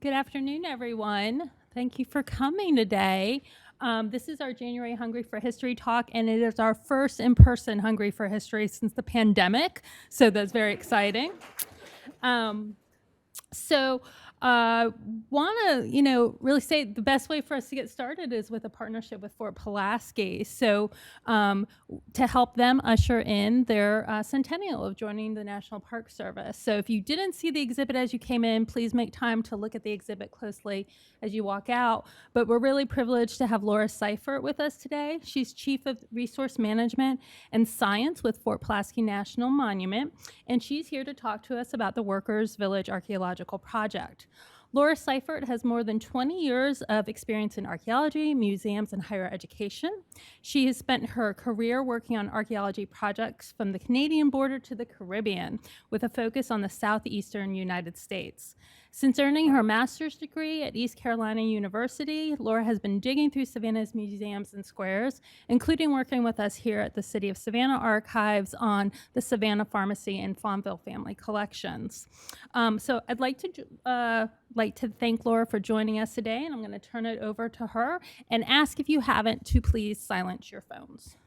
Good afternoon, everyone. Thank you for coming today. This is our January Hungry for History talk, and it is our first in-person Hungry for History since the pandemic, so that's very exciting. Want to, really say the best way for us to get started is with a partnership with Fort Pulaski. So, to help them usher in their centennial of joining the National Park Service. So, if you didn't see the exhibit as you came in, please make time to look at the exhibit closely as you walk out. But we're really privileged to have Laura Seifert with us today. She's Chief of Resource Management and Science with Fort Pulaski National Monument, and she's here to talk to us about the Workers Village Archaeological Project. Laura Seifert has more than 20 years of experience in archaeology, museums, and higher education. She has spent her career working on archaeology projects from the Canadian border to the Caribbean, with a focus on the southeastern United States. Since earning her master's degree at East Carolina University, Laura has been digging through Savannah's museums and squares, including working with us here at the City of Savannah Archives on the Savannah Pharmacy and Fonville family collections. So I'd like to thank Laura for joining us today, and I'm going to turn it over to her and ask, if you haven't, to please silence your phones.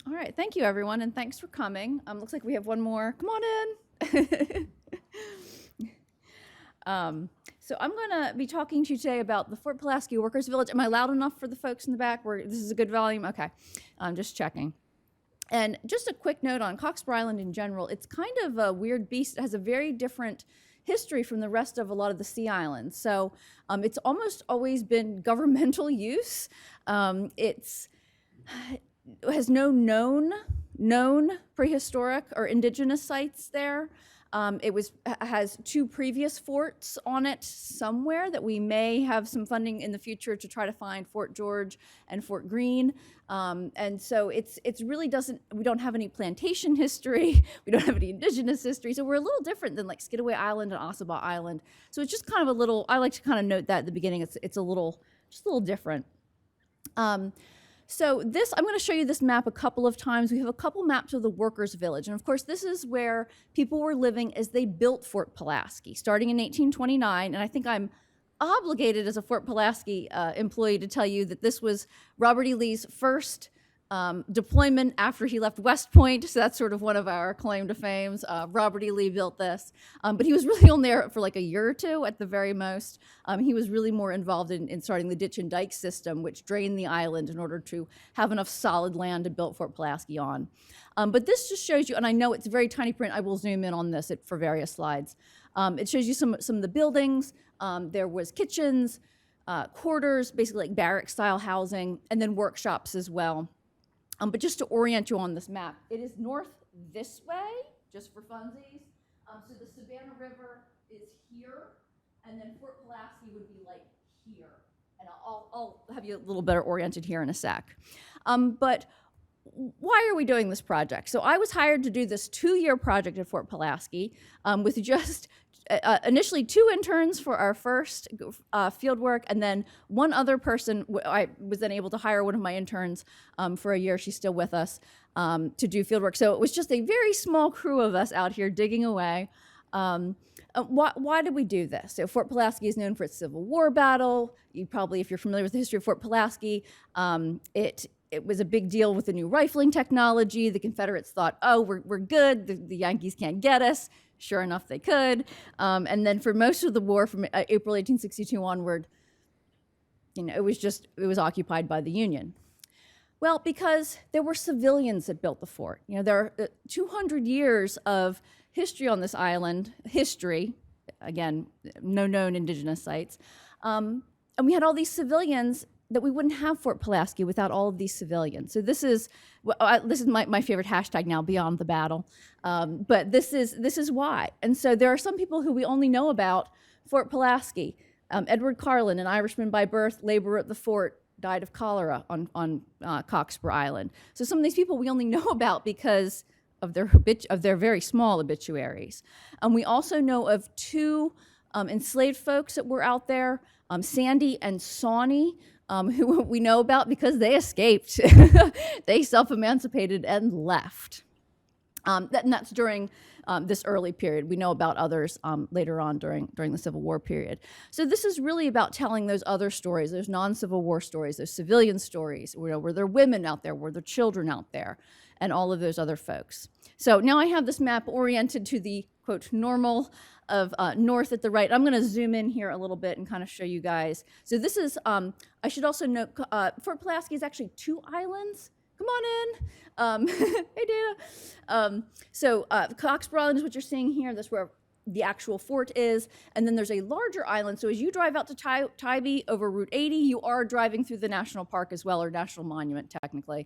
All right, thank you, everyone, and thanks for coming. Looks like we have one more. Come on in. So I'm going to be talking to you today about the Fort Pulaski Workers Village. Am I loud enough for the folks in the back? This is a good volume? Okay, I'm just checking. And just a quick note on Cockspur Island in general. It's kind of a weird beast. It has a very different history from the rest of a lot of the sea islands. So it's almost always been governmental use. It has no known prehistoric or indigenous sites there. It has two previous forts on it somewhere that we may have some funding in the future to try to find, Fort George and Fort Greene. And so it's really we don't have any plantation history, we don't have any indigenous history, so we're a little different than like Skidaway Island and Ossabaw Island. So it's just kind of a little, I like to kind of note that at the beginning, it's just a little different. So I'm going to show you this map a couple of times. We have a couple maps of the Workers Village. And of course, this is where people were living as they built Fort Pulaski, starting in 1829. And I think I'm obligated as a Fort Pulaski employee to tell you that this was Robert E. Lee's first deployment after he left West Point. So that's sort of one of our claim to fame. Robert E. Lee built this. But he was really only there for like a year or two at the very most. He was really more involved in starting the ditch and dike system, which drained the island in order to have enough solid land to build Fort Pulaski on. But this just shows you, and I know it's very tiny print, I will zoom in on this for various slides. It shows you some of the buildings. There was kitchens, quarters, basically like barrack-style housing, and then workshops as well. But just to orient you on this map, it is north this way, just for funsies. So the Savannah River is here, and then Fort Pulaski would be like here. And I'll have you a little better oriented here in a sec. But why are we doing this project? So I was hired to do this 2-year project at Fort Pulaski with just initially 2 interns for our first field work, and then one other person. I was then able to hire one of my interns for a year. She's still with us to do field work. So it was just a very small crew of us out here digging away. Why did we do this? So Fort Pulaski is known for its Civil War battle. You probably, if you're familiar with the history of Fort Pulaski, it was a big deal with the new rifling technology. The Confederates thought, oh, we're good. The Yankees can't get us. Sure enough, they could. And then for most of the war, from April 1862 onward, it was occupied by the Union. Well, because there were civilians that built the fort. There are 200 years of history on this island. Again, no known indigenous sites. And we had all these civilians that we wouldn't have Fort Pulaski without all of these civilians. So this is my favorite hashtag now, Beyond the Battle. But this is why. And so there are some people who we only know about Fort Pulaski. Edward Carlin, an Irishman by birth, laborer at the fort, died of cholera on Cockspur Island. So some of these people we only know about because of their very small obituaries. We also know of 2 enslaved folks that were out there, Sandy and Sawney, who we know about because they escaped. They self-emancipated and left. And that's during this early period. We know about others later on during the Civil War period. So this is really about telling those other stories, those non-Civil War stories, those civilian stories. Were there women out there? Were there children out there? And all of those other folks. So now I have this map oriented to the, quote, normal of north at the right. I'm going to zoom in here a little bit and kind of show you guys. So this is, I should also note, Fort Pulaski is actually 2 islands. Come on in. Hey, Dana. So Coxborough Island is what you're seeing here. That's where the actual fort is. And then there's a larger island. So as you drive out to Tybee over Route 80, you are driving through the national park as well, or national monument technically.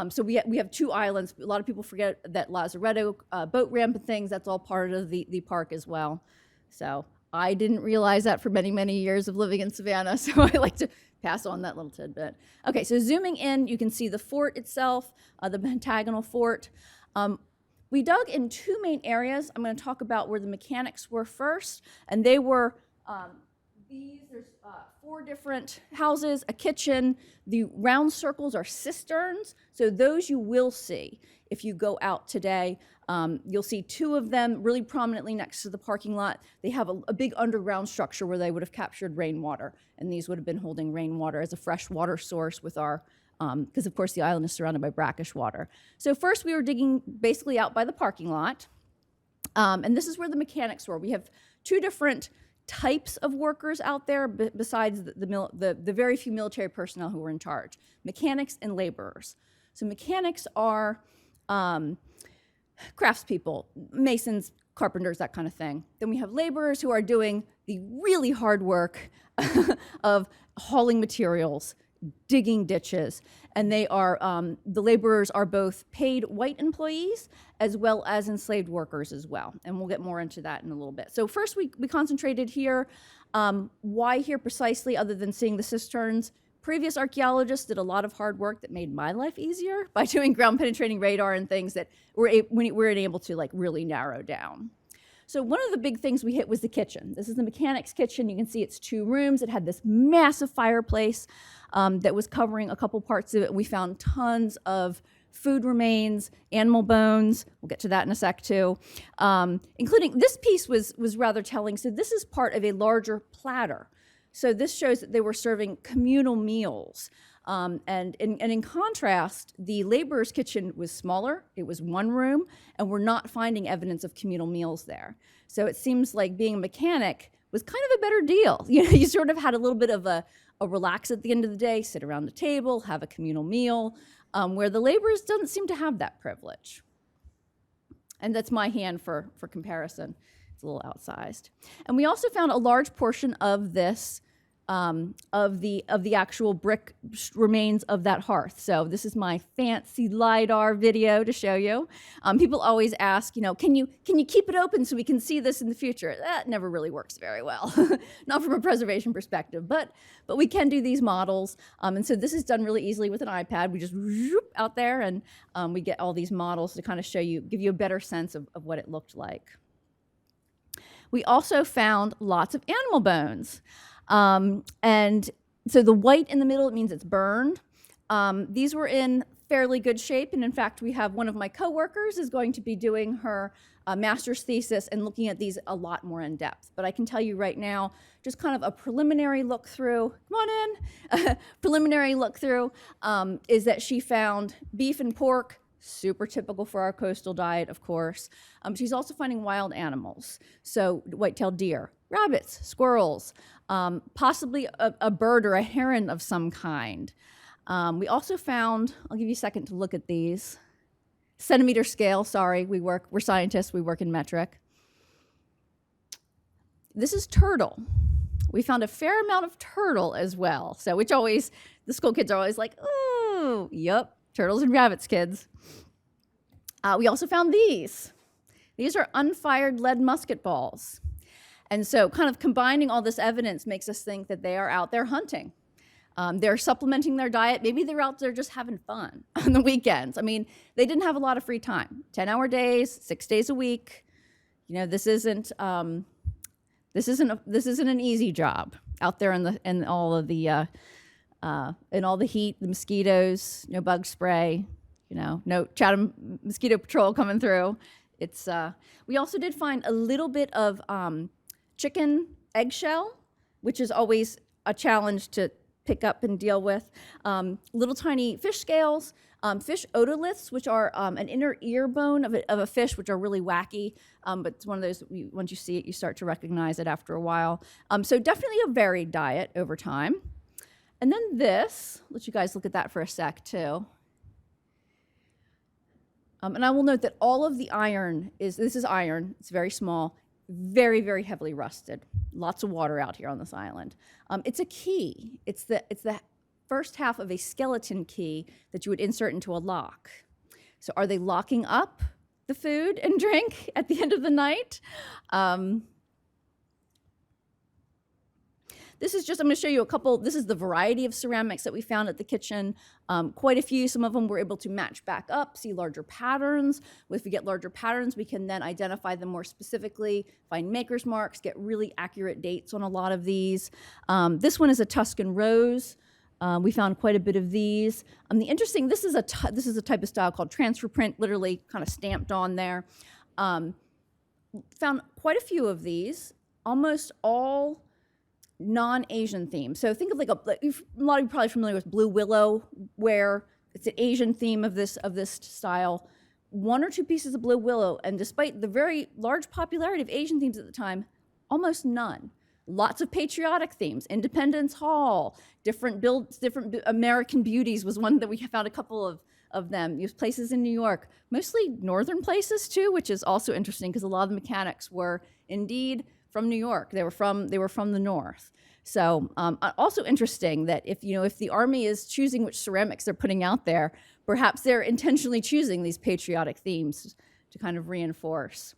So we have 2 islands. A lot of people forget that Lazaretto boat ramp and things, that's all part of the park as well. So I didn't realize that for many, many years of living in Savannah. So I like to pass on that little tidbit. Okay, so zooming in, you can see the fort itself, the pentagonal fort. We dug in 2 main areas. I'm going to talk about where the mechanics were first, and they were there's 4 different houses, a kitchen. The round circles are cisterns, so those you will see if you go out today. You'll see 2 of them really prominently next to the parking lot. They have a big underground structure where they would have captured rainwater, and these would have been holding rainwater as a fresh water source with our because of course the island is surrounded by brackish water. So first we were digging basically out by the parking lot, and this is where the mechanics were. We have 2 different types of workers out there besides the very few military personnel who were in charge: mechanics and laborers. So mechanics are craftspeople, masons, carpenters, that kind of thing. Then we have laborers who are doing the really hard work of hauling materials, digging ditches, and they are the laborers are both paid white employees as well as enslaved workers as well, and we'll get more into that in a little bit. So first we concentrated here. Why here precisely, other than seeing the cisterns? Previous archaeologists did a lot of hard work that made my life easier by doing ground penetrating radar and things that we weren't able to like really narrow down. So one of the big things we hit was the kitchen. This is the mechanic's kitchen. You can see it's 2 rooms. It had this massive fireplace that was covering a couple parts of it. We found tons of food remains, animal bones. We'll get to that in a sec too. Including, this piece was rather telling. So this is part of a larger platter. So this shows that they were serving communal meals. And in contrast, the laborer's kitchen was smaller. It was 1 room, and we're not finding evidence of communal meals there. So it seems like being a mechanic was kind of a better deal. You know, you sort of had a little bit of a relax at the end of the day, sit around the table, have a communal meal, where the laborers doesn't seem to have that privilege. And that's my hand for comparison. It's a little outsized. And we also found a large portion of this of the actual brick remains of that hearth. So this is my fancy LiDAR video to show you. People always ask, you know, can you keep it open so we can see this in the future? That never really works very well, not from a preservation perspective, but we can do these models. And so this is done really easily with an iPad. We just whoop out there and we get all these models to kind of show you, give you a better sense of what it looked like. We also found lots of animal bones. And so the white in the middle, it means it's burned. These were in fairly good shape. And in fact, we have one of my coworkers is going to be doing her master's thesis and looking at these a lot more in depth. But I can tell you right now, just kind of a preliminary look through, come on in, preliminary look through is that she found beef and pork, super typical for our coastal diet, of course. She's also finding wild animals. So white-tailed deer, rabbits, squirrels, possibly a bird or a heron of some kind. We also found, I'll give you a second to look at these. Centimeter scale, sorry, we're scientists, we work in metric. This is turtle. We found a fair amount of turtle as well. So which always, the school kids are always like, oh, yep, turtles and rabbits, kids. We also found these. These are unfired lead musket balls. And so kind of combining all this evidence makes us think that they are out there hunting. They're supplementing their diet. Maybe they're out there just having fun on the weekends. I mean, they didn't have a lot of free time. 10-hour days, 6 days a week. You know, this isn't an easy job out there in all the heat, the mosquitoes, no bug spray, you know, no Chatham mosquito patrol coming through. It's we also did find a little bit of chicken eggshell, which is always a challenge to pick up and deal with. Little tiny fish scales, fish otoliths, which are an inner ear bone of a fish, which are really wacky, but it's one of those, once you see it, you start to recognize it after a while. So definitely a varied diet over time. And then this, let you guys look at that for a sec too. And I will note that all of the iron this is iron, it's very small, very, very heavily rusted. Lots of water out here on this island. It's a key. It's the first half of a skeleton key that you would insert into a lock. So are they locking up the food and drink at the end of the night? This is just, I'm going to show you a couple. This is the variety of ceramics that we found at the kitchen. Quite a few. Some of them we're able to match back up, see larger patterns. If we get larger patterns, we can then identify them more specifically, find maker's marks, get really accurate dates on a lot of these. This one is a Tuscan rose. We found quite a bit of these. The interesting, this is a type of style called transfer print, literally kind of stamped on there. Found quite a few of these, almost all non-Asian theme. So think of a lot of you are probably familiar with blue willow, where it's an Asian theme of this style. One or two pieces of blue willow, and despite the very large popularity of Asian themes at the time, almost none. Lots of patriotic themes. Independence Hall, different American beauties was one that we found a couple of them. Used places in New York, mostly northern places too, which is also interesting because a lot of the mechanics were indeed from New York. They were from the north. So also interesting that if the Army is choosing which ceramics they're putting out there, perhaps they're intentionally choosing these patriotic themes to kind of reinforce.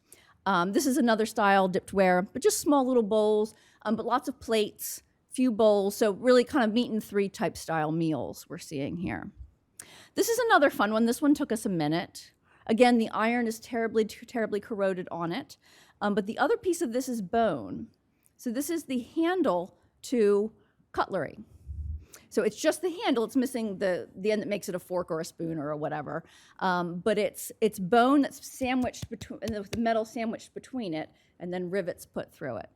This is another style, dippedware, but just small little bowls, but lots of plates, few bowls, so really kind of meat and three type style meals we're seeing here. This is another fun one. This one took us a minute. Again, the iron is terribly corroded on it. But the other piece of this is bone. So this is the handle to cutlery. So it's just the handle. It's missing the end that makes it a fork or a spoon or whatever. But it's bone that's sandwiched between, and the metal sandwiched between it, and then rivets put through it.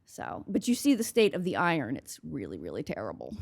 So, but you see the state of the iron. It's really, really terrible.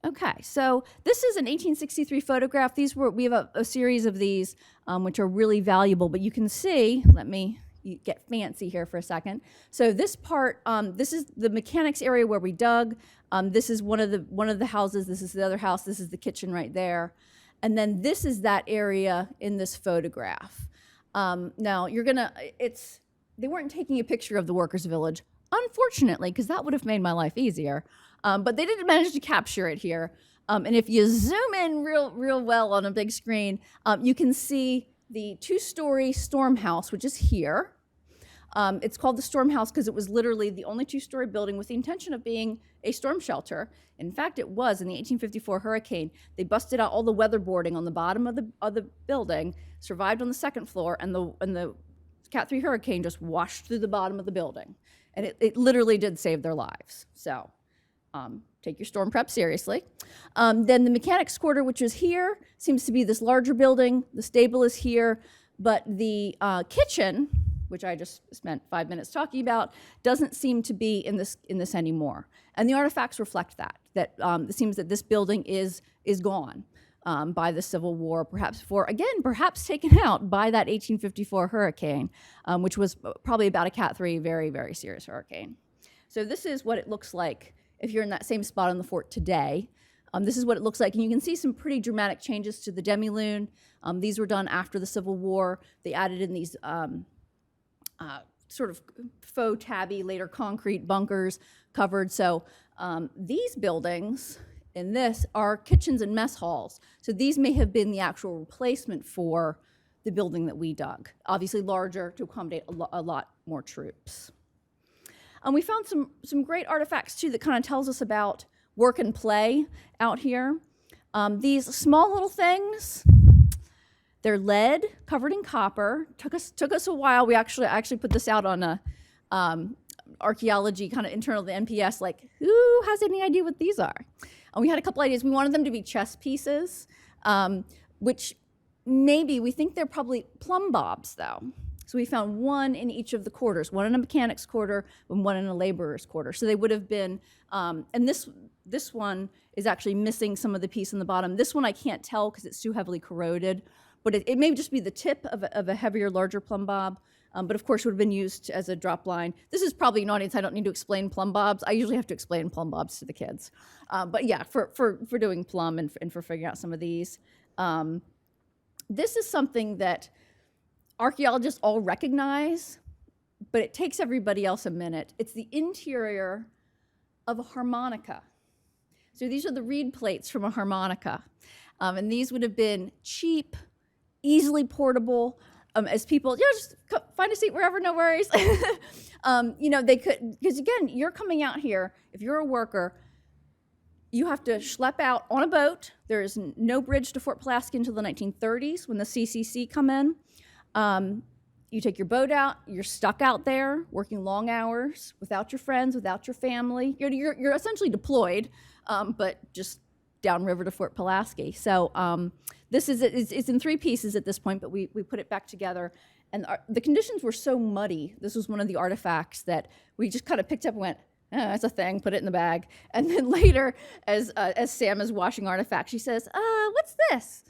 Okay, so this is an 1863 photograph. We have a series of these, which are really valuable, but you can see, let me get fancy here for a second. So this part, this is the mechanics area where we dug. This is one of the houses. This is the other house. This is the kitchen right there. And then this is that area in this photograph. Now they weren't taking a picture of the workers' village, unfortunately, because that would have made my life easier. But they didn't manage to capture it here. And if you zoom in real well on a big screen, you can see the two-story storm house, which is here. It's called the storm house because it was literally the only two-story building with the intention of being a storm shelter. In fact, it was in the 1854 hurricane. They busted out all the weatherboarding on the bottom of the building, survived on the second floor, and the Cat 3 hurricane just washed through the bottom of the building. And it literally did save their lives. So take your storm prep seriously. Then the mechanics quarter, which is here, seems to be this larger building. The stable is here, but the kitchen, which I just spent 5 minutes talking about, doesn't seem to be in this anymore. And the artifacts reflect that it seems that this building is gone by the Civil War, perhaps taken out by that 1854 hurricane, which was probably about a Cat 3, very, very serious hurricane. So this is what it looks like if you're in that same spot on the fort today. This is what it looks like, and you can see some pretty dramatic changes to the demi-lune. These were done after the Civil War. They added in these sort of faux tabby, later concrete bunkers covered. So these buildings in this are kitchens and mess halls. So these may have been the actual replacement for the building that we dug, obviously larger to accommodate a lot more troops. We found some great artifacts too that kind of tells us about work and play out here. These small little things, they're lead covered in copper. Took us a while. I actually put this out on a archaeology kind of internal to the NPS, like, who has any idea what these are? And we had a couple ideas. We wanted them to be chess pieces. which maybe we think they're probably plumb bobs, though. So we found one in each of the quarters, one in a mechanic's quarter and one in a laborer's quarter. So they would have been, and this one is actually missing some of the piece in the bottom. This one I can't tell because it's too heavily corroded, but it may just be the tip of a heavier, larger plumb bob. But of course would have been used as a drop line. This is probably an audience I don't need to explain plumb bobs. I usually have to explain plumb bobs to the kids. But yeah, for doing plumb and for figuring out some of these. This is something that archaeologists all recognize, but it takes everybody else a minute. It's the interior of a harmonica. So these are the reed plates from a harmonica. And these would have been cheap, easily portable, as people, just find a seat wherever, no worries. They could, because again, you're coming out here, if you're a worker, you have to schlep out on a boat. There is no bridge to Fort Pulaski until the 1930s when the CCC come in. You take your boat out, you're stuck out there working long hours without your friends, without your family. You're essentially deployed, but just downriver to Fort Pulaski. So this is it's in 3 pieces at this point, but we put it back together. And the conditions were so muddy. This was one of the artifacts that we just kind of picked up and went, that's a thing, put it in the bag. And then later, as Sam is washing artifacts, she says, what's this?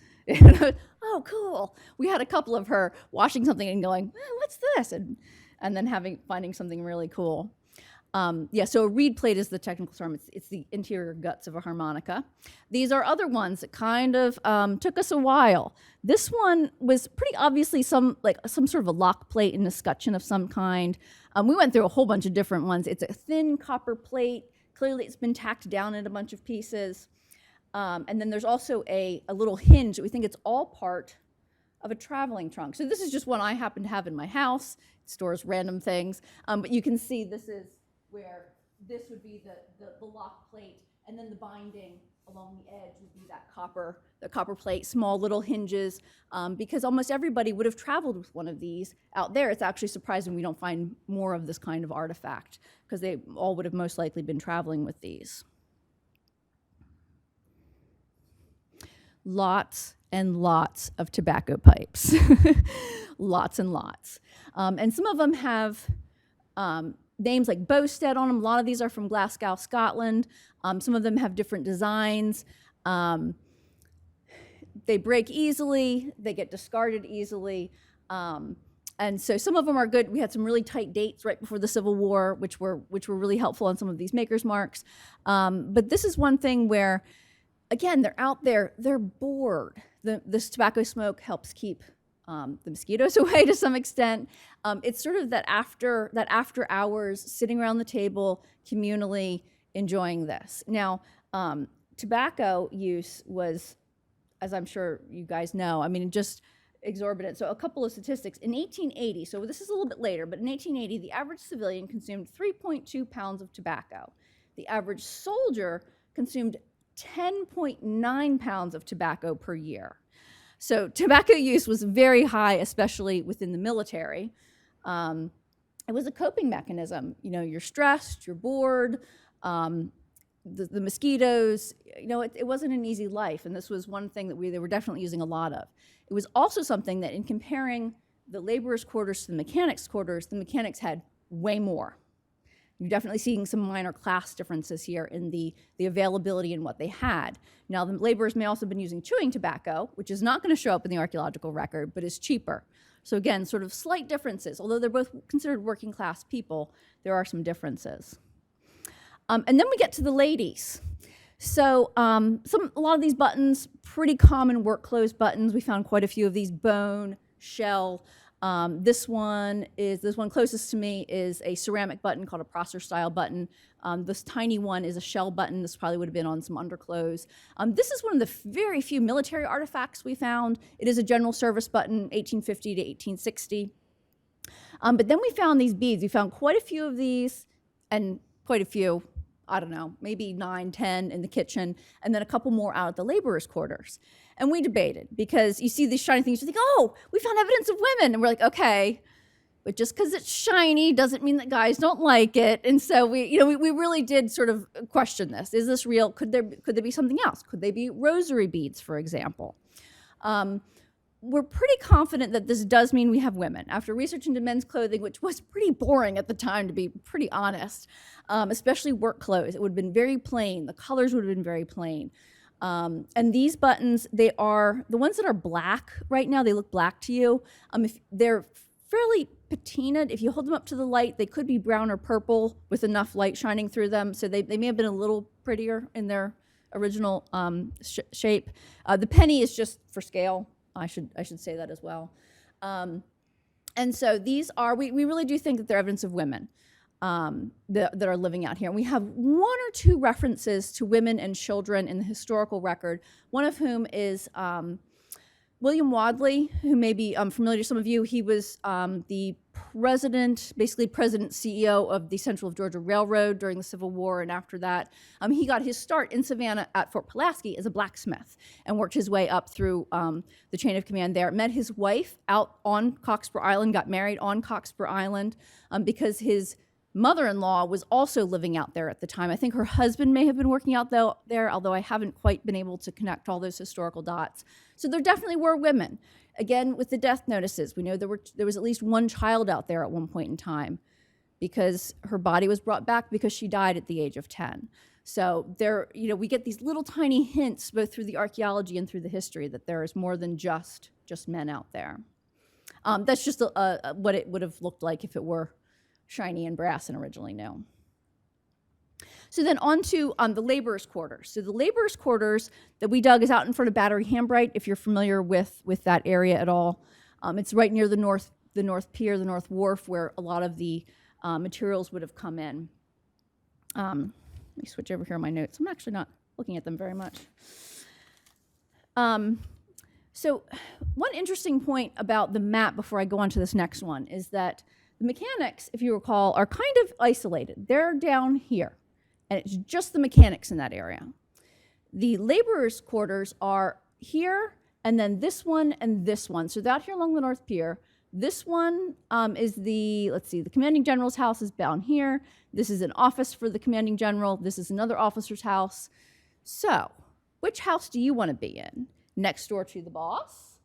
Oh, cool. We had a couple of her washing something and going, what's this? And then finding something really cool. So a reed plate is the technical term. It's the interior guts of a harmonica. These are other ones that kind of took us a while. This one was pretty obviously some sort of a lock plate and escutcheon of some kind. We went through a whole bunch of different ones. It's a thin copper plate. Clearly it's been tacked down in a bunch of pieces. And then there's also a little hinge that we think it's all part of a traveling trunk. So this is just one I happen to have in my house. It stores random things. But you can see this is where this would be the lock plate, and then the binding along the edge would be the copper plate, small little hinges, because almost everybody would have traveled with one of these out there. It's actually surprising we don't find more of this kind of artifact, because they all would have most likely been traveling with these. Lots and lots of tobacco pipes, lots and lots. And some of them have names like Bowstead on them. A lot of these are from Glasgow, Scotland. Some of them have different designs. They break easily. They get discarded easily. And so some of them are good. We had some really tight dates right before the Civil War, which were really helpful on some of these maker's marks. But this is one thing where, again, they're out there, they're bored. This tobacco smoke helps keep the mosquitoes away to some extent. It's sort of that after hours, sitting around the table, communally enjoying this. Now, tobacco use was, as I'm sure you guys know, just exorbitant. So a couple of statistics. In 1880, so this is a little bit later, but in 1880, the average civilian consumed 3.2 pounds of tobacco. The average soldier consumed 10.9 pounds of tobacco per year. So tobacco use was very high, especially within the military. It was a coping mechanism. You're stressed, you're bored, the mosquitoes, it wasn't an easy life. And this was one thing that they were definitely using a lot of. It was also something that in comparing the laborers' quarters to the mechanics' quarters, the mechanics had way more. You're definitely seeing some minor class differences here in the availability and what they had. Now, the laborers may also have been using chewing tobacco, which is not going to show up in the archaeological record, but is cheaper. So again, sort of slight differences. Although they're both considered working class people, there are some differences. And then we get to the ladies. So a lot of these buttons, pretty common work clothes buttons. We found quite a few of these: bone, shell. This one closest to me is a ceramic button called a Prosser style button. This tiny one is a shell button. This probably would have been on some underclothes. This is one of the very few military artifacts we found. It is a general service button, 1850 to 1860. But then we found these beads. We found quite a few of these, and quite a few, I don't know, maybe 9, 10 in the kitchen, and then a couple more out at the laborers' quarters. And we debated, because you see these shiny things, you think, oh, we found evidence of women. And we're like, okay, but just because it's shiny doesn't mean that guys don't like it. And so we really did sort of question this. Is this real? Could there be something else? Could they be rosary beads, for example? We're pretty confident that this does mean we have women. After research into men's clothing, which was pretty boring at the time, to be pretty honest, especially work clothes, it would have been very plain. The colors would have been very plain. And these buttons, they are, the ones that are black right now, they look black to you. If they're fairly patinaed, if you hold them up to the light, they could be brown or purple with enough light shining through them. So they may have been a little prettier in their original shape. The penny is just for scale. I should say that as well. And so these are, we really do think that they're evidence of women that are living out here. And we have one or two references to women and children in the historical record, one of whom is William Wadley, who may be familiar to some of you. He was the president, basically president CEO of the Central of Georgia Railroad during the Civil War, and after that, he got his start in Savannah at Fort Pulaski as a blacksmith and worked his way up through the chain of command there. Met his wife out on Cockspur Island, got married on Cockspur Island because his mother-in-law was also living out there at the time. I think her husband may have been working out there, although I haven't quite been able to connect all those historical dots. So there definitely were women. Again, with the death notices, we know there was at least one child out there at one point in time because her body was brought back because she died at the age of 10. So there, we get these little tiny hints both through the archaeology and through the history that there is more than just men out there. That's just what it would have looked like if it were shiny and brass and originally new. So then on to the laborers' quarters. So the laborers' quarters that we dug is out in front of Battery Hambright, if you're familiar with that area at all. It's right near the North Pier, the North Wharf, where a lot of the materials would have come in. Let me switch over here on my notes. I'm actually not looking at them very much. So one interesting point about the map before I go on to this next one is that the mechanics, if you recall, are kind of isolated. They're down here, and it's just the mechanics in that area. The laborers' quarters are here, and then this one and this one. So out here along the North Pier, this one is the commanding general's house is down here. This is an office for the commanding general. This is another officer's house. So which house do you want to be in? Next door to the boss?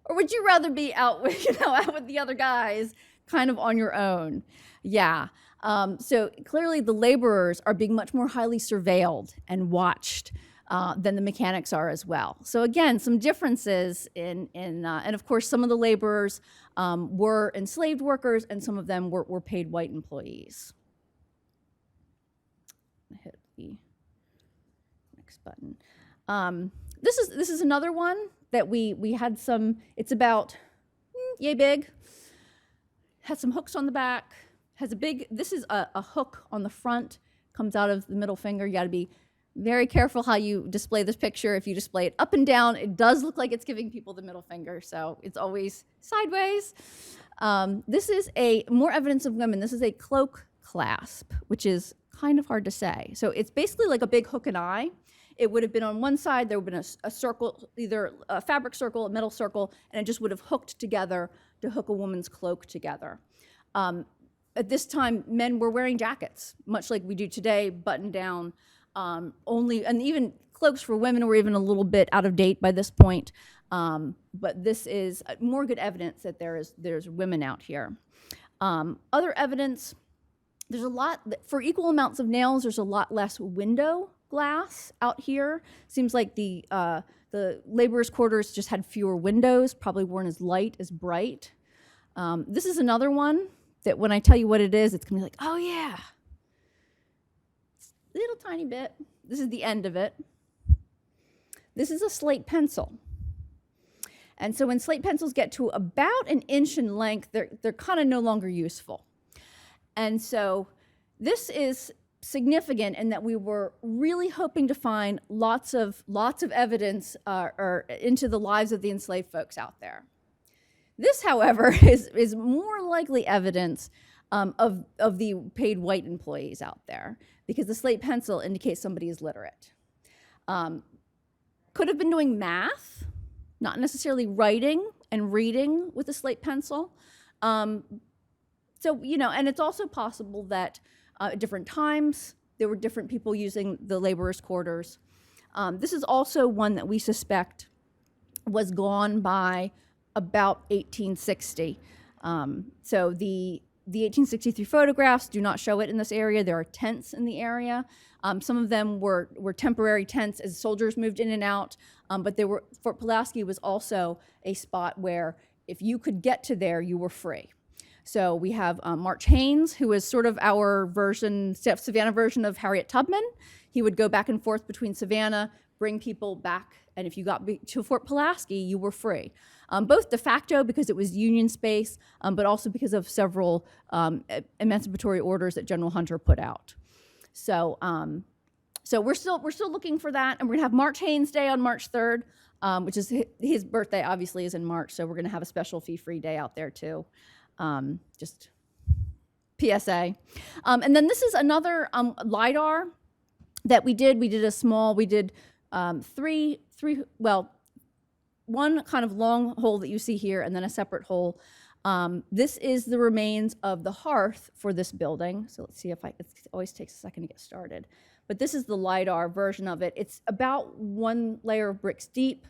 Or would you rather be out with, out with the other guys, kind of on your own? Yeah. So clearly the laborers are being much more highly surveilled and watched than the mechanics are as well. So again, some differences and of course some of the laborers were enslaved workers and some of them were paid white employees. I hit the next button. This is another one that we had some, it's about yay big. Has some hooks on the back, has a big, this is a hook on the front, comes out of the middle finger. You gotta be very careful how you display this picture. If you display it up and down, it does look like it's giving people the middle finger, so it's always sideways. This is more evidence of women. This is a cloak clasp, which is kind of hard to say. So it's basically like a big hook and eye. It would have been on one side, there would have been a circle, either a fabric circle, a metal circle, and it just would have hooked together to hook a woman's cloak together. At this time, men were wearing jackets, much like we do today, buttoned down, and even cloaks for women were even a little bit out of date by this point. But this is more good evidence that there's women out here. Other evidence, there's a lot, for equal amounts of nails, there's a lot less window glass out here. Seems like the laborers' quarters just had fewer windows, probably weren't as light, as bright. This is another one that when I tell you what it is, it's gonna be like, oh yeah. It's a little tiny bit. This is the end of it. This is a slate pencil. And so when slate pencils get to about an inch in length, they're kind of no longer useful. And so this is significant in that we were really hoping to find lots of evidence into the lives of the enslaved folks out there. This, however, is more likely evidence of the paid white employees out there because the slate pencil indicates somebody is literate. Could have been doing math, not necessarily writing and reading with a slate pencil. So, and it's also possible that at different times, there were different people using the laborers' quarters. This is also one that we suspect was gone by about 1860. So the 1863 photographs do not show it in this area. There are tents in the area. Some of them were temporary tents as soldiers moved in and out, but Fort Pulaski was also a spot where if you could get to there, you were free. So we have March Haynes, who is sort of our Savannah version of Harriet Tubman. He would go back and forth between Savannah, bring people back, and if you got to Fort Pulaski, you were free. Both de facto because it was Union space, but also because of several emancipatory orders that General Hunter put out. So we're still looking for that, and we're gonna have March Haynes Day on March 3rd, which is his birthday. Obviously, is in March, so we're gonna have a special fee-free day out there too. Just PSA. And then this is another LiDAR that we did. We did one kind of long hole that you see here, and then a separate hole. This is the remains of the hearth for this building. So let's see if it always takes a second to get started. But this is the LiDAR version of it. It's about 1 layer of bricks deep.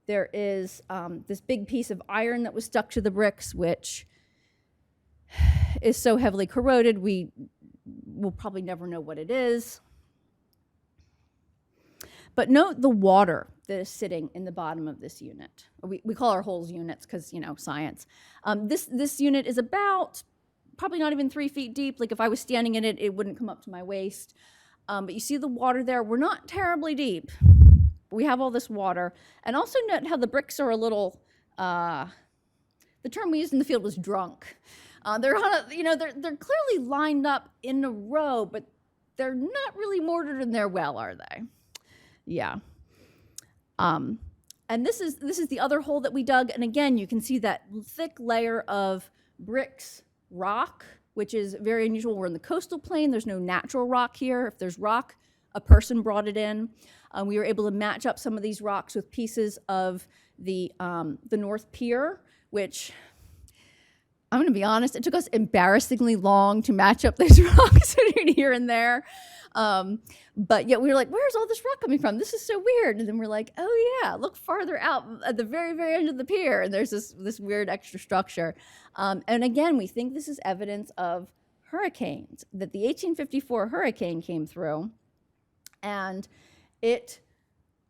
There is this big piece of iron that was stuck to the bricks, which is so heavily corroded, we will probably never know what it is. But note the water that is sitting in the bottom of this unit. We call our holes units because, science. This unit is about probably not even 3 feet deep. Like if I was standing in it, it wouldn't come up to my waist. But you see the water there. We're not terribly deep. We have all this water. And also note how the bricks are a little, the term we used in the field was drunk. They're clearly lined up in a row, but they're not really mortared in there well, are they? Yeah. And this is the other hole that we dug, and again, you can see that thick layer of bricks, rock, which is very unusual. We're in the coastal plain. There's no natural rock here. If there's rock, a person brought it in. We were able to match up some of these rocks with pieces of the North Pier, which I'm going to be honest, it took us embarrassingly long to match up those rocks between here and there. But yet we were like, where's all this rock coming from? This is so weird. And then we're like, oh yeah, look farther out at the very, very end of the pier. And there's this weird extra structure. And again, we think this is evidence of hurricanes, that the 1854 hurricane came through. And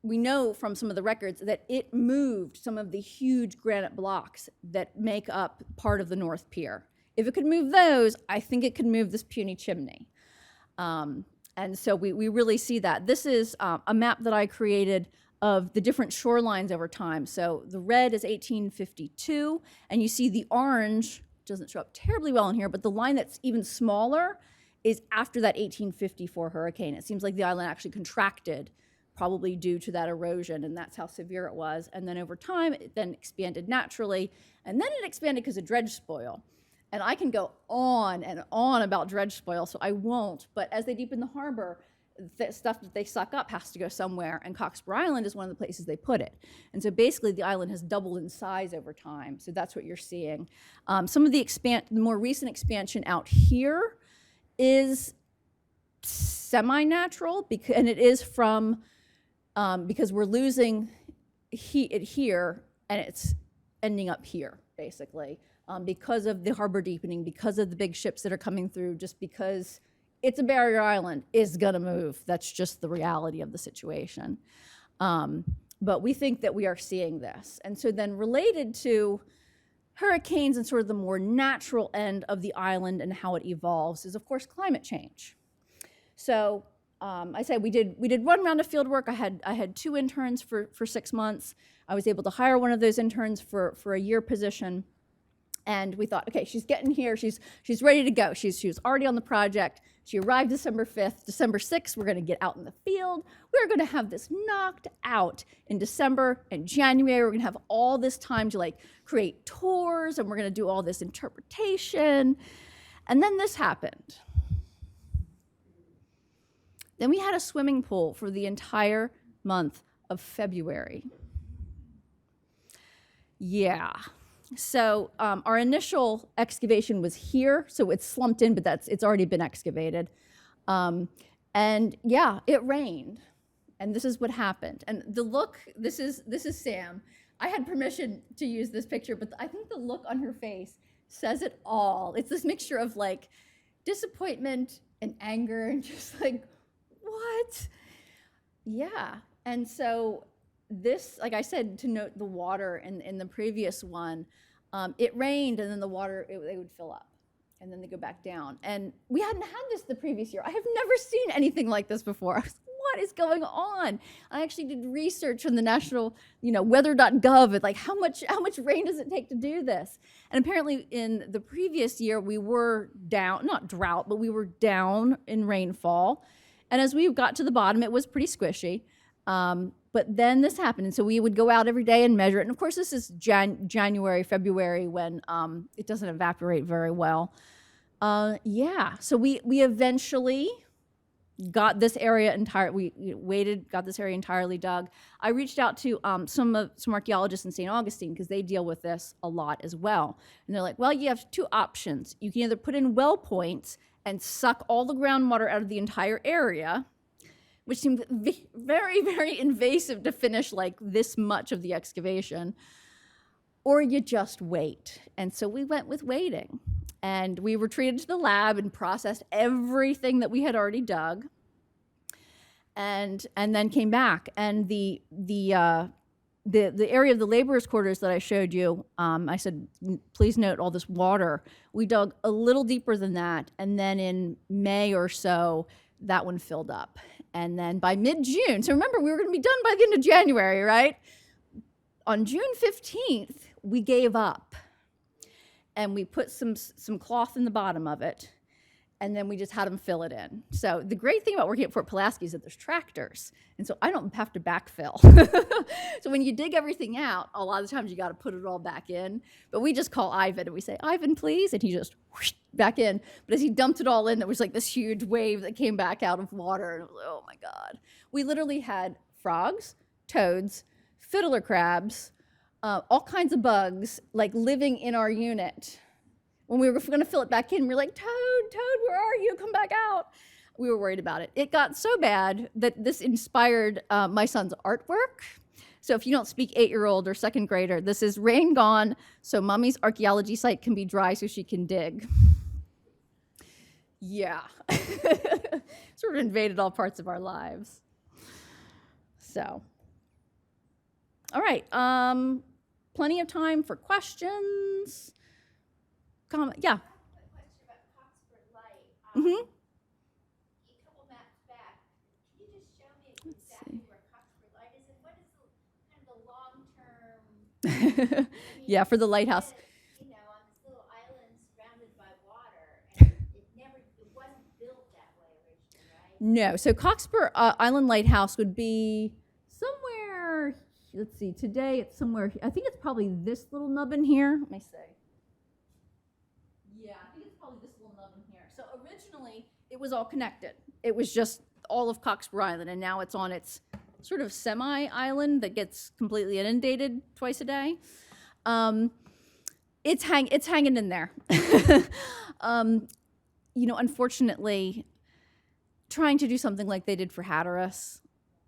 we know from some of the records that it moved some of the huge granite blocks that make up part of the North Pier. If it could move those, I think it could move this puny chimney. And so we really see that. This is a map that I created of the different shorelines over time. So the red is 1852, and you see the orange, doesn't show up terribly well in here, but the line that's even smaller is after that 1854 hurricane. It seems like the island actually contracted, probably due to that erosion, and that's how severe it was. And then over time, it then expanded naturally, and then it expanded because of dredge spoil. And I can go on and on about dredge spoil, so I won't. But as they deepen the harbor, the stuff that they suck up has to go somewhere, and Cockspur Island is one of the places they put it. And so basically, the island has doubled in size over time. So that's what you're seeing. Some of the more recent expansion out here is semi-natural, and it is from because we're losing it here, and it's ending up here, basically, because of the harbor deepening, because of the big ships that are coming through, just because it's a barrier island, is gonna move. That's just the reality of the situation. But we think that we are seeing this. And so then related to hurricanes and sort of the more natural end of the island and how it evolves is, of course, climate change. So I said we did one round of field work. I had 2 interns for 6 months. I was able to hire one of those interns for a year position. And we thought, okay, she's getting here. She's ready to go. She was already on the project. She arrived December 5th. December 6th, we're going to get out in the field. We're going to have this knocked out in December and January. We're going to have all this time to create tours, and we're going to do all this interpretation. And then this happened. Then we had a swimming pool for the entire month of February. Yeah. So our initial excavation was here, so it's slumped in, but it's already been excavated. And yeah, it rained, and this is what happened. And the look, this is Sam. I had permission to use this picture, but I think the look on her face says it all. It's this mixture of like disappointment and anger and just like, what? Yeah. And so this, like I said, to note the water in the previous one, it rained and then the water, they would fill up and then they go back down. And we hadn't had this the previous year. I have never seen anything like this before. I was, what is going on? I actually did research on the national, weather.gov and like how much rain does it take to do this? And apparently in the previous year we were down, not drought, but we were down in rainfall. And as we got to the bottom, it was pretty squishy. But then this happened, and so we would go out every day and measure it. And of course, this is January, February, when it doesn't evaporate very well. So we eventually got this area got this area entirely dug. I reached out to some archaeologists in St. Augustine because they deal with this a lot as well. And they're like, well, you have two options. You can either put in well points and suck all the groundwater out of the entire area, which seemed very, very invasive to finish like this much of the excavation, or you just wait. And so we went with waiting. And we retreated to the lab and processed everything that we had already dug, and then came back. And the area of the laborers' quarters that I showed you, I said, please note all this water. We dug a little deeper than that, and then in May or so, that one filled up. And then by mid-June, so remember, we were going to be done by the end of January, right? On June 15th, we gave up. And we put some cloth in the bottom of it, and then we just had them fill it in. So the great thing about working at Fort Pulaski is that there's tractors, and so I don't have to backfill. So when you dig everything out, a lot of times you got to put it all back in. But we just call Ivan, and we say, Ivan, please, and he just whoosh, back in. But as he dumped it all in, there was like this huge wave that came back out of water, and it was, oh my God. We literally had frogs, toads, fiddler crabs, all kinds of bugs like living in our unit. When we were going to fill it back in, we were like, Toad, where are you? Come back out. We were worried about it. It got so bad that this inspired my son's artwork. So if you don't speak 8-year-old or second grader, this is rain gone, so mommy's archaeology site can be dry so she can dig. Yeah. Sort of invaded all parts of our lives. So, all right. Plenty of time for questions. Comment, yeah. Question about Coxford Light. A couple maps back, can you just show me exactly where Coxford Light is and what is the long-term? Yeah, for the lighthouse. On this little island surrounded by water, and it wasn't built that way originally, right? No, so Coxford Island Lighthouse would be somewhere. Let's see. Today it's somewhere. I think it's probably this little nubbin here. Let me see. Yeah, I think it's probably this little nubbin here. So originally, it was all connected. It was just all of Coxford Island, and now it's on its sort of semi-island that gets completely inundated twice a day. It's hanging in there. Unfortunately, trying to do something like they did for Hatteras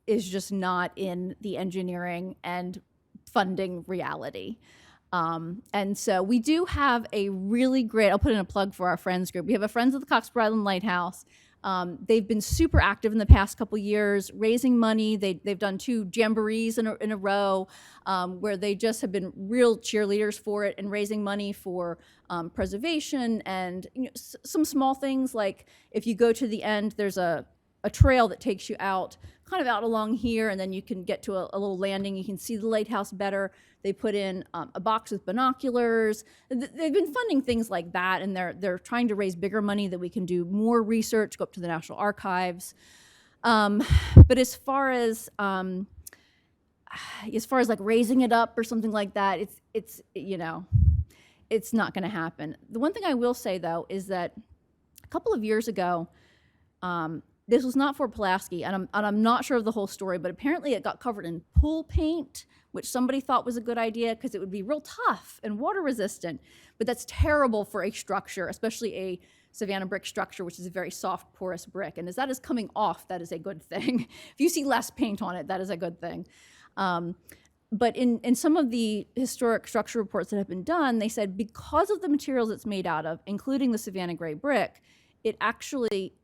is just not in the engineering and funding reality. And so we do have a really great, I'll put in a plug for our Friends group. We have a Friends of the Coxford Island Lighthouse. They've been super active in the past couple years, raising money. They've done 2 jamborees in a row where they just have been real cheerleaders for it and raising money for preservation and some small things like if you go to the end, there's a trail that takes you out, kind of out along here, and then you can get to a little landing. You can see the lighthouse better. They put in a box with binoculars. They've been funding things like that, and they're trying to raise bigger money that we can do more research, go up to the National Archives. But as far as like raising it up or something like that, it's not going to happen. The one thing I will say though is that a couple of years ago, this was not Fort Pulaski, and I'm not sure of the whole story, but apparently it got covered in pool paint, which somebody thought was a good idea because it would be real tough and water resistant. But that's terrible for a structure, especially a Savannah brick structure, which is a very soft, porous brick. And as that is coming off, that is a good thing. If you see less paint on it, that is a good thing. but in some of the historic structure reports that have been done, they said because of the materials it's made out of, including the Savannah gray brick, it actually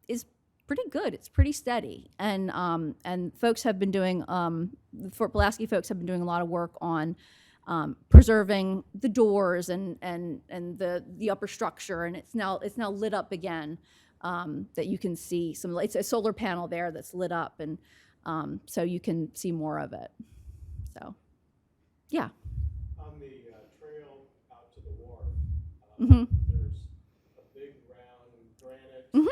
is pretty good. It's pretty steady, and folks have been doing the Fort Pulaski folks have been doing a lot of work on preserving the doors and the upper structure, and it's now lit up again. That you can see it's a solar panel there that's lit up, and so you can see more of it. So, yeah. On the trail out to the wharf, Mm-hmm. there's a big round granite thing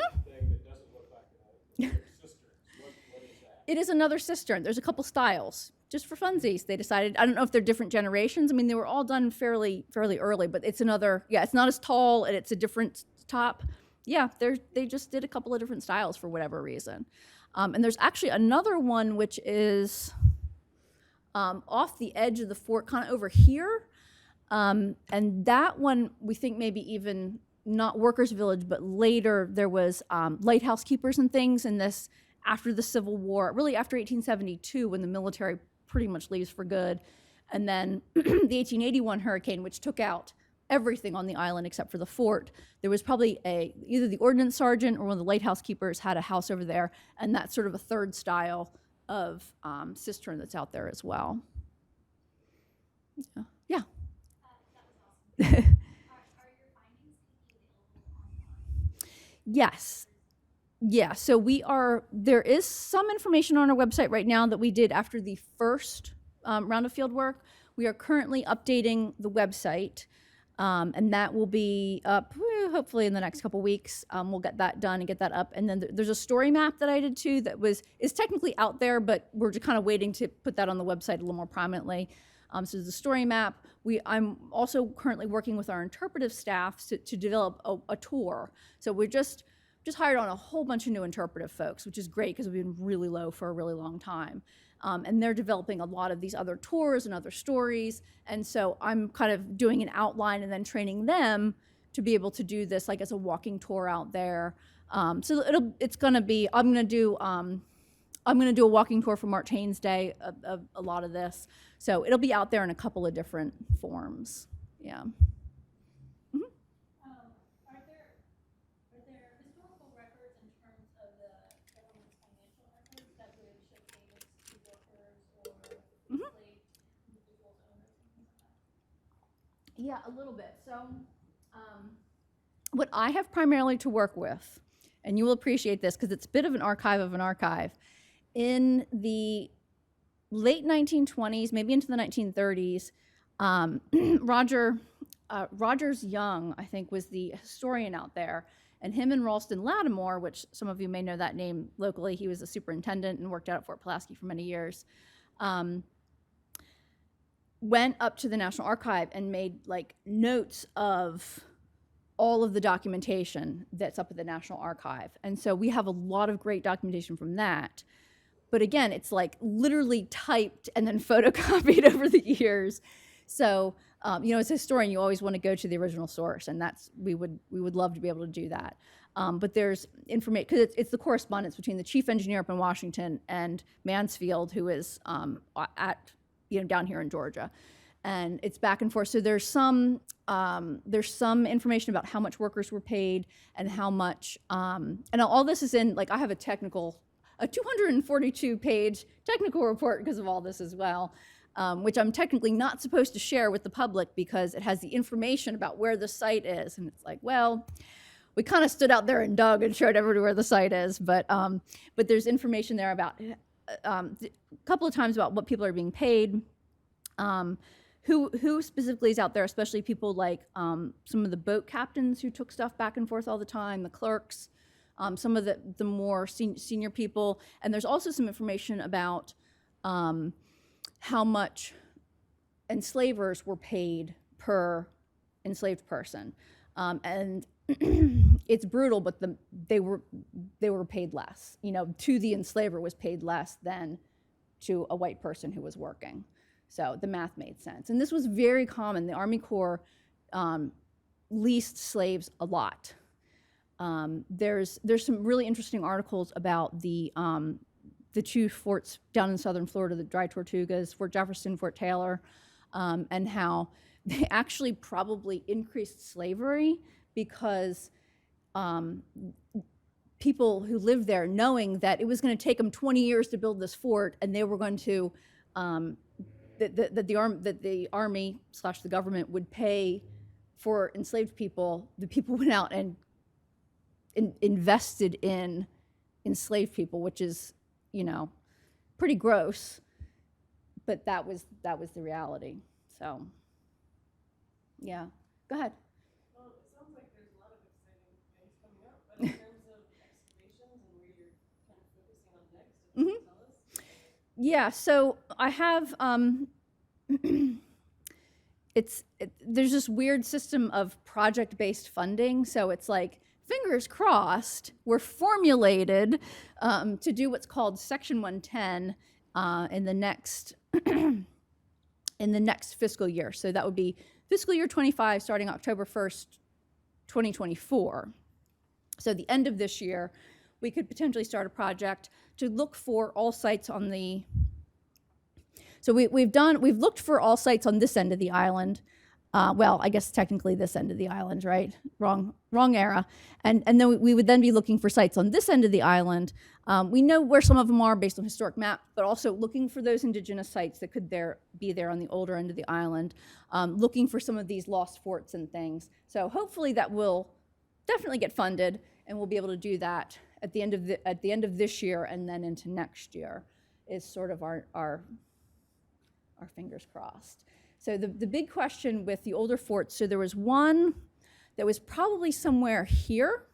that doesn't look like a big cistern. What is that? It is another cistern. There's a couple styles. Just for funsies, they decided. I don't know if they're different generations. I mean, they were all done fairly early, but it's another. Yeah, it's not as tall, and it's a different top. Yeah, they just did a couple of different styles for whatever reason. And there's actually another one which is off the edge of the fort, kind of over here. And that one, we think maybe even not Workers' Village, but later there was lighthouse keepers and things in this after the Civil War, really after 1872 when the military pretty much leaves for good. And then the 1881 hurricane, which took out everything on the island except for the fort. There was probably either the ordnance sergeant or one of the lighthouse keepers had a house over there, and that's sort of a third style of cistern that's out there as well. Yeah. That was awesome. Are your findings available online? Yes. Yeah, so there is some information on our website right now that we did after the first round of field work. We are currently updating the website. And that will be up hopefully in the next couple weeks. We'll get that done and get that up. And then there's a story map that I did too that is technically out there, but we're just kind of waiting to put that on the website a little more prominently. So there's a story map. I'm also currently working with our interpretive staff to develop a tour. So we're just hired on a whole bunch of new interpretive folks, which is great because we've been really low for a really long time. And they're developing a lot of these other tours and other stories. And so I'm kind of doing an outline and then training them to be able to do this like as a walking tour out there. So it's going to be, I'm going to do a walking tour for March Haynes Day of a lot of this. So it'll be out there in a couple of different forms. Yeah. Are there historical records in terms of the government's financial records that would show payments to workers or enslaved individuals, owners, and things like that? Yeah, a little bit. So what I have primarily to work with, and you will appreciate this because it's a bit of an archive of an archive, in the late 1920s, maybe into the 1930s, Rogers Young, I think, was the historian out there, and him and Ralston Lattimore, which some of you may know that name locally, he was a superintendent and worked out at Fort Pulaski for many years, went up to the National Archive and made like notes of all of the documentation that's up at the National Archive. And so we have a lot of great documentation from that. But again, it's like literally typed and then photocopied over the years. So, as a historian, you always want to go to the original source, and we would love to be able to do that. But there's information, because it's the correspondence between the chief engineer up in Washington and Mansfield, who is down here in Georgia. And it's back and forth. So there's some information about how much workers were paid and how much, and all this is in, like, I have a 242-page technical report because of all this as well, which I'm technically not supposed to share with the public because it has the information about where the site is. And it's like, well, we kind of stood out there and dug and showed everybody where the site is, but there's information there about a couple of times about what people are being paid, who specifically is out there, especially people like some of the boat captains who took stuff back and forth all the time, the clerks, some of the more senior people. And there's also some information about how much enslavers were paid per enslaved person. And it's brutal, but they were paid less. To the enslaver was paid less than to a white person who was working. So the math made sense. And this was very common. The Army Corps leased slaves a lot. There's some really interesting articles about the the two forts down in southern Florida, the Dry Tortugas, Fort Jefferson, Fort Taylor, and how they actually probably increased slavery because people who lived there, knowing that it was going to take them 20 years to build this fort, and they were going to that the army / the government would pay for enslaved people. The people went out and invested in enslaved people, which is, you know, pretty gross, but that was the reality. So, yeah, go ahead. Well, it sounds like there's a lot of exciting things coming up, but in terms of excavations and where you're kind of focusing on next, if you can tell us. Yeah, so I have there's this weird system of project-based funding. So it's like, fingers crossed, we're formulated to do what's called Section 110 in the next in the next fiscal year. So that would be fiscal year 25, starting October 1st, 2024. So the end of this year, we could potentially start a project to look for all sites on the. So we've looked for all sites on this end of the island. Well, I guess technically this end of the island, right? Wrong era. And then we would then be looking for sites on this end of the island. We know where some of them are based on historic maps, but also looking for those indigenous sites that could be there on the older end of the island, looking for some of these lost forts and things. So hopefully that will definitely get funded, and we'll be able to do that at the end of this year and then into next year is sort of our fingers crossed. So the big question with the older forts, so there was one that was probably somewhere here,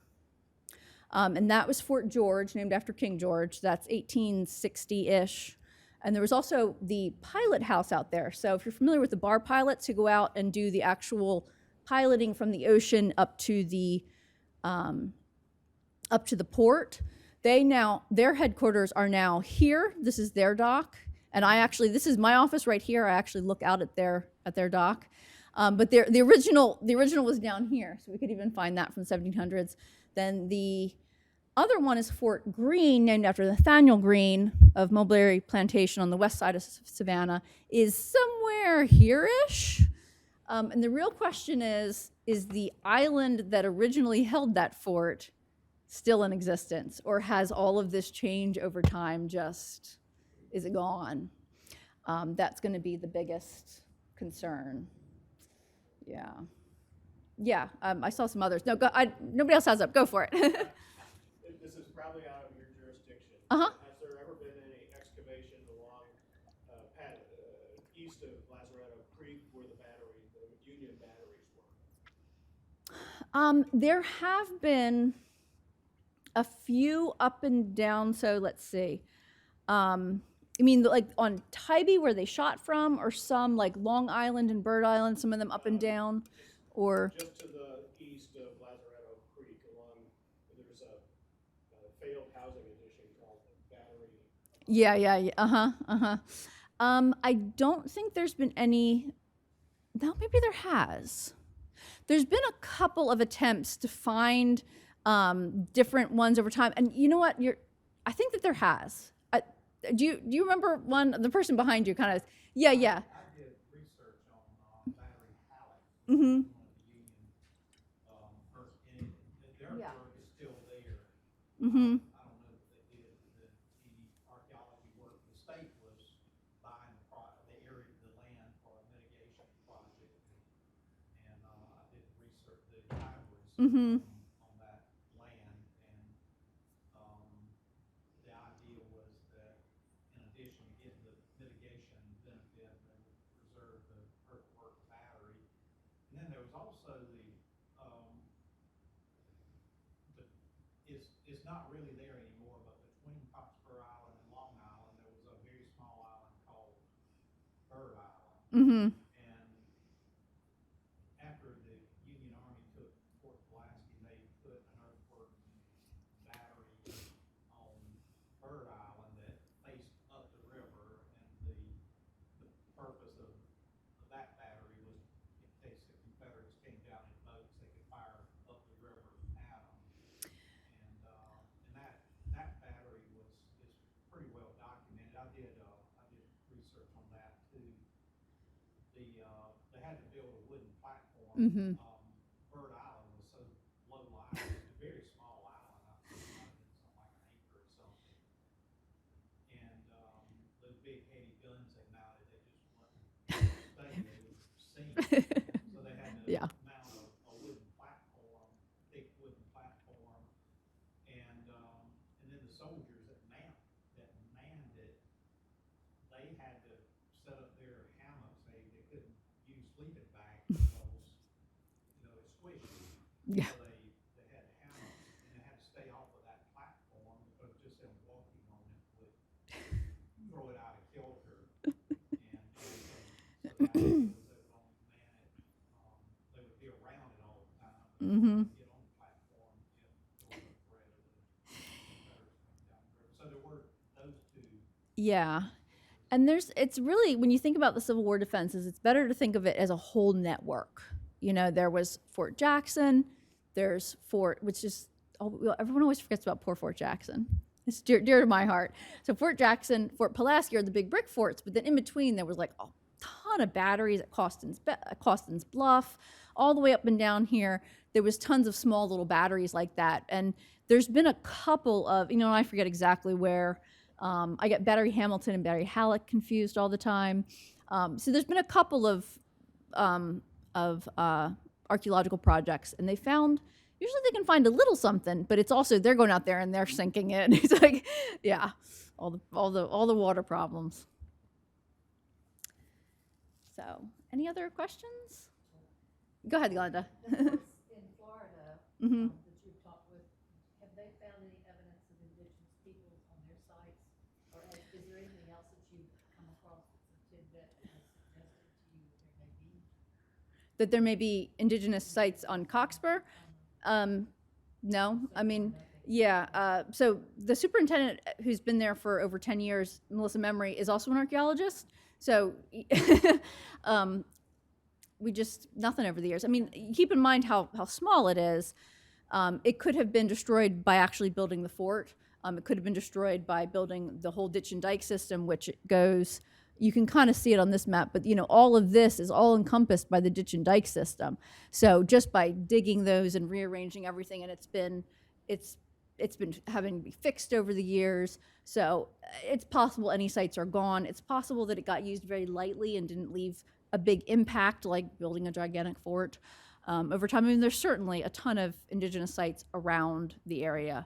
and that was Fort George, named after King George. That's 1860-ish. And there was also the pilot house out there. So if you're familiar with the bar pilots who go out and do the actual piloting from the ocean up to the port, their headquarters are now here. This is their dock. And this is my office right here. I actually look out at their dock. But the original was down here, so we could even find that from the 1700s. Then the other one is Fort Greene, named after Nathaniel Greene of Mulberry Plantation on the west side of Savannah, is somewhere here-ish. And the real question is the island that originally held that fort still in existence, or has all of this change over time just... is it gone? That's going to be the biggest concern. Yeah. Yeah, I saw some others. No, nobody else has up. Go for it. This is probably out of your jurisdiction. Uh-huh. Has there ever been any excavation along east of Lazaretto Creek where the Union batteries were? There have been a few up and down. So let's see. I mean, like on Tybee where they shot from, or some like Long Island and Bird Island, some of them up and down, or Just to the east of Lazaretto Creek, there's a failed housing addition called the Battery. yeah. I don't think there's been any. No, maybe there has. There's been a couple of attempts to find different ones over time, and you know what? I think that there has. Do you remember one? The person behind you kind of. Yeah. I did research on battery pallet. Mm-hmm. Their Yeah. work is still there. Mm-hmm. I don't know if they did any archaeology work. The state was buying the land for a mitigation project, and I did research the libraries Mm-hmm. on that land, and the idea was that in addition to getting the mitigation benefit, they would preserve the earthwork battery. And then there was also it's not really there anymore, but between Cockspur Island and Long Island, there was a very small island called Bird Island. Mm-hmm. And after the Union Army took Fort Pulaski, they put an earthwork battery on Bird Island that faced up the river, and the purpose of that battery was in case the Confederates came down in boats, they could fire up the river at them. And that battery is pretty well Mm-hmm. Bird Island was so low lying, it's a very small island, I think it might have been something like an acre or something. And, those big heavy guns they mounted, they just wouldn't stay, they would sink. So they had to Yeah. mount a wooden platform, thick wooden platform. And then the soldiers that manned it, they had to set up their hammocks. They couldn't use sleeping bags because, it's squishy. Yeah. So they had hammocks, and they had to stay off of that platform because just them walking on it would throw it out of kilter. And so that was, they would only man it, they would be around it all the time. But Mm-hmm. get on the platform if there was a threat of the Confederates coming down the river. So there were those two. Yeah. And it's really, when you think about the Civil War defenses, it's better to think of it as a whole network. There was Fort Jackson, there's which is, everyone always forgets about poor Fort Jackson. It's dear to my heart. So Fort Jackson, Fort Pulaski are the big brick forts, but then in between there was like a ton of batteries at Costin's Bluff, all the way up and down here. There was tons of small little batteries like that. And there's been a couple of, I forget exactly where, I get Battery Hamilton and Battery Halleck confused all the time. So there's been a couple of archaeological projects, and they found, usually they can find a little something, but it's also they're going out there and they're sinking it. It's like, yeah, all the water problems. So, any other questions? Go ahead, Glenda. In Florida, Mhm. that you've talked with, have they found any evidence of indigenous peoples on their sites? Or is there anything else that you've come across that's a tidbit that has suggested to you that there may be? That there may be indigenous sites on Cockspur? No, I mean, yeah. So the superintendent, who's been there for over 10 years, Melissa Memory, is also an archaeologist. So we just, nothing over the years. I mean, keep in mind how small it is. It could have been destroyed by actually building the fort. It could have been destroyed by building the whole ditch and dike system, which goes, you can kind of see it on this map, but all of this is all encompassed by the ditch and dike system. So just by digging those and rearranging everything, and it's been having to be fixed over the years. So it's possible any sites are gone. It's possible that it got used very lightly and didn't leave a big impact like building a gigantic fort. Over time, I mean, there's certainly a ton of indigenous sites around the area.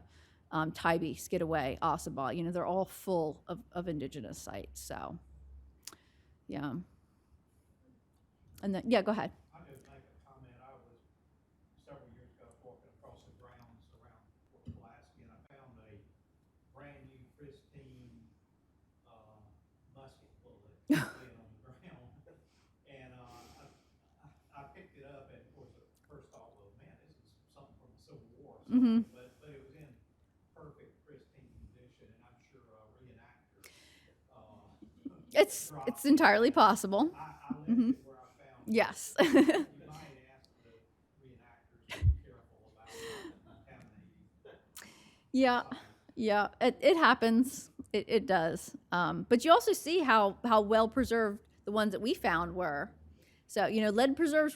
Tybee, Skidaway, Ossabaw, they're all full of indigenous sites. So, yeah. And then, yeah, go ahead. I just make a comment. I was several years ago walking across the grounds around Fort Pulaski, and I found a brand new, pristine musket bullet laying on the ground. And I picked it up, and of course, the first thought was, man, this is something from the Civil War. Or something. Mm-hmm. But it was in perfect, pristine condition, and I'm sure a reenactor. It's entirely possible. I left Mhm. it where I found it. Yes. You might ask the reenactors to be careful about contaminating. Yeah, it happens. It does. But you also see how well preserved the ones that we found were. So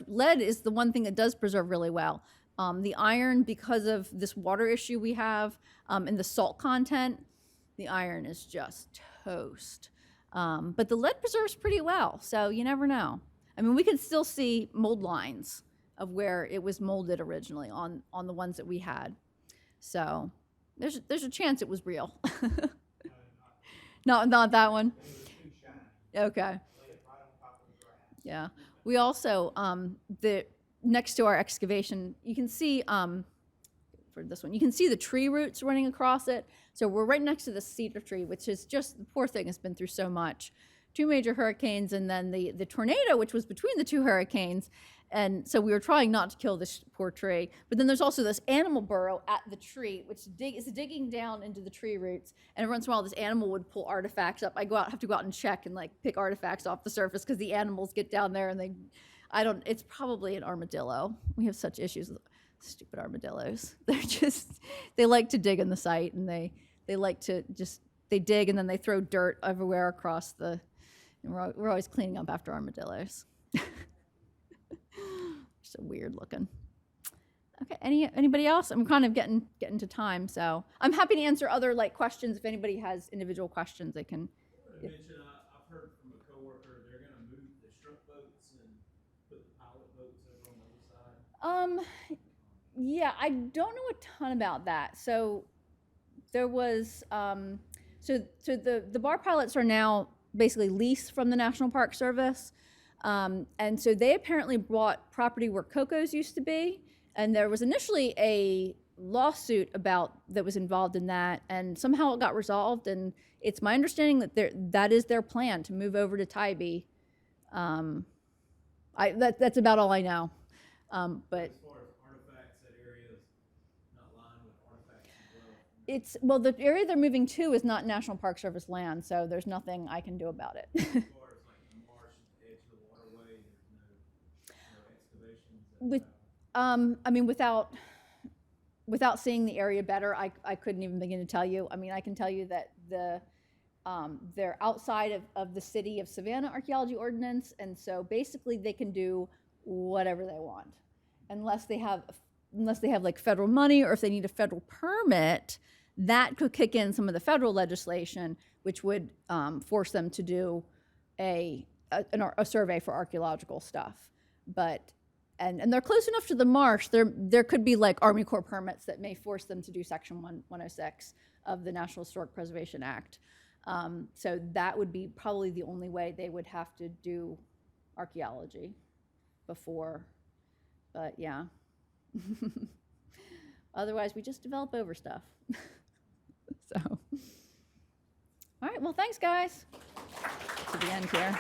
lead is the one thing that does preserve really well. The iron, because of this water issue we have, and the salt content, the iron is just toast. But the lead preserves pretty well, so you never know. I mean, we can still see mold lines of where it was molded originally on the ones that we had. So there's a chance it was real. Not that one. It was too shiny. Okay. Lay it right on top of the grass. Yeah. We also next to our excavation, you can see for this one, you can see the tree roots running across it. So we're right next to the cedar tree, which is just, the poor thing has been through so much. 2 major hurricanes and then the tornado, which was between the 2 hurricanes. And so we were trying not to kill this poor tree. But then there's also this animal burrow at the tree, which is digging down into the tree roots. And every once in a while, this animal would pull artifacts up. Have to go out and check and pick artifacts off the surface because the animals get down there and it's probably an armadillo. We have such issues with stupid armadillos. They like to dig in the site, and they like to they dig and then they throw dirt everywhere across and we're always cleaning up after armadillos. Just weird looking. Okay, anybody else? I'm kind of getting to time, so I'm happy to answer other like questions. If anybody has individual questions, they can. I want to mention, I've heard from a coworker, they're gonna move the shrimp boats and put the pilot boats over on the other side. Yeah, I don't know a ton about that. So there was, so the bar pilots are now basically leased from the National Park Service. And so they apparently bought property where Coco's used to be. And there was initially a lawsuit that was involved in that, and somehow it got resolved. And it's my understanding that that is their plan, to move over to Tybee. That's about all I know. But As far as artifacts, that area is not lined with artifacts as well, well. the area they're moving to is not National Park Service land, so there's nothing I can do about it. As far as like the marsh at the edge of the waterway, there's no excavations. I mean, without seeing the area better, I couldn't even begin to tell you. I mean, I can tell you that they're outside of the city of Savannah archaeology ordinance, and so basically they can do whatever they want, unless they have like federal money, or if they need a federal permit, that could kick in some of the federal legislation, which would force them to do a survey for archaeological stuff. But and they're close enough to the marsh. There could be like Army Corps permits that may force them to do Section 106 of the National Historic Preservation Act. So that would be probably the only way they would have to do archaeology before. But yeah. Otherwise, we just develop over stuff. So, all right. Well, thanks, guys. To the end here.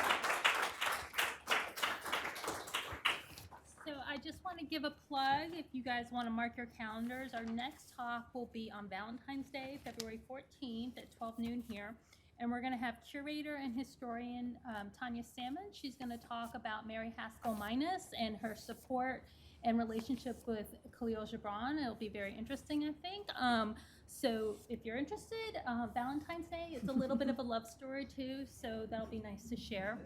So I just want to give a plug, if you guys want to mark your calendars. Our next talk will be on Valentine's Day, February 14th at 12 noon here. And we're going to have curator and historian Tanya Salmon. She's going to talk about Mary Haskell Minus and her support and relationship with Khalil Gibran. It'll be very interesting, I think. So if you're interested, Valentine's Day, it's a little bit of a love story too, so that'll be nice to share.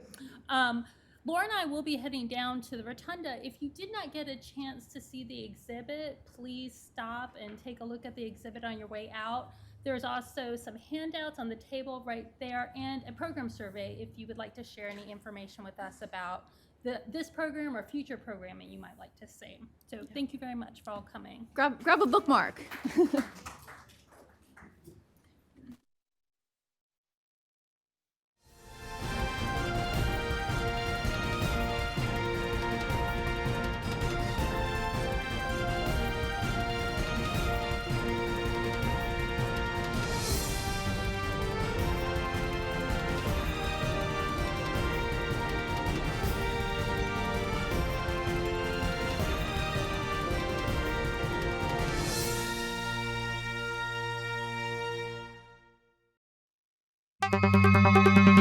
Laura and I will be heading down to the Rotunda. If you did not get a chance to see the exhibit, please stop and take a look at the exhibit on your way out. There's also some handouts on the table right there, and a program survey if you would like to share any information with us about this program or future programming you might like to see. So thank you very much for all coming. Grab a bookmark. Thank you.